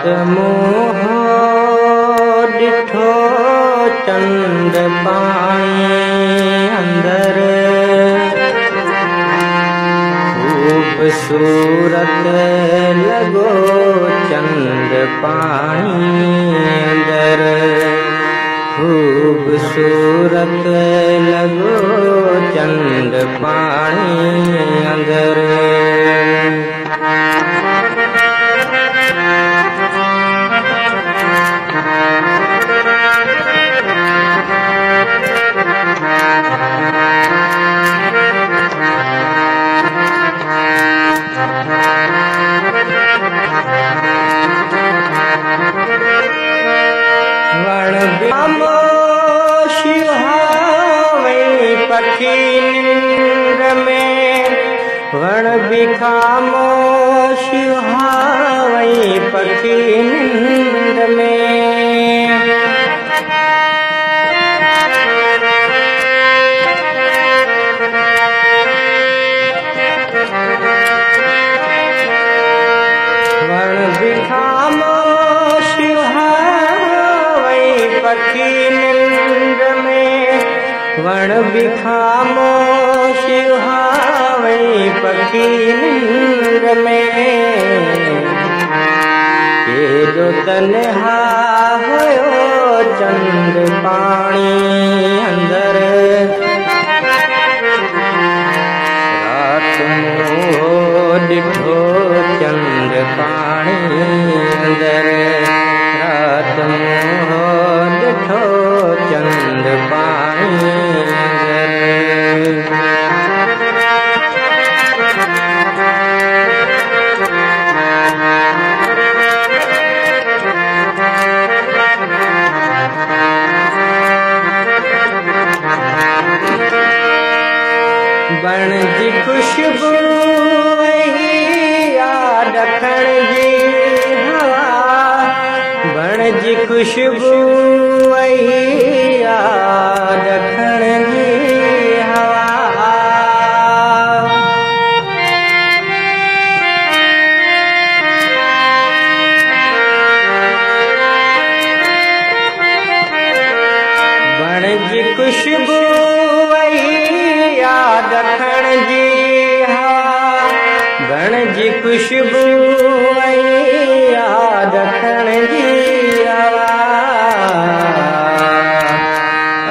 मोह ॾिठो चंद पाणी अंदर खूबसूरत लॻो चंद पाणी अंदर खूबसूरत लॻो चंद पाणी अंदर पखी निंद में वण भी खामोश वही पखी निंद में वण भी खामोश वही पखी निंद में वण भी खामोश वही पखी निंद में ये जो तन्हा हुयो चंद पाणी अंदर रात मोह ॾिठो चंद पाणी अंदर रात मोह ॾिठो चंद पाणी बण जी खुशबू याद रखण जी हवा बण जी खुशबू याद रखण जी हवा बण जी खुशबू याद रखण जी हवा बण जी खुशबू याद रखण जी हवा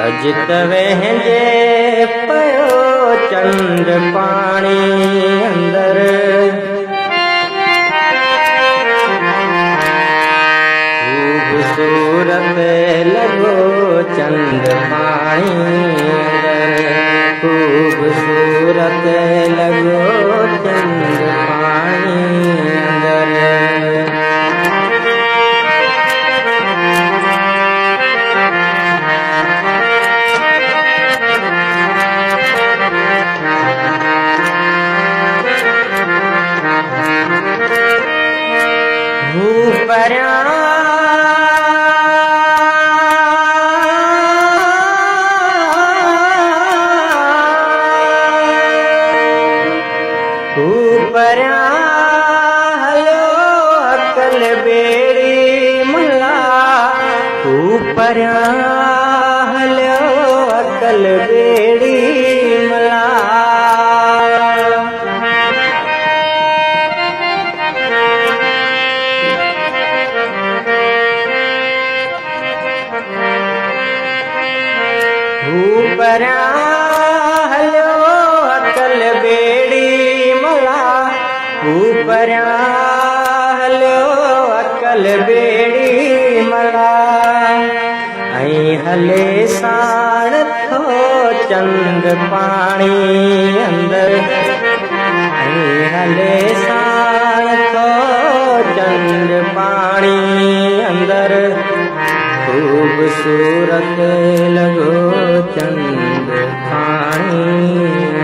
अज त वहिंजे पियो चंद पाणी अंदर खूबसूरत लॻो चंद पाणी खूबसूरत लॻो चंद पाणी अंदर हू परियां परियां हलो अकल बेड़ी मला परियां हलो अकल बेड़ी मला परियां हलो अकल बेड़ी मला परियां हलो अकल बेड़ी मला ऐं हले साण थो चंद पाणी अंदर ऐं हले साण थो चंद पाणी अंदर खूबसूरत लॻो चंद पाणी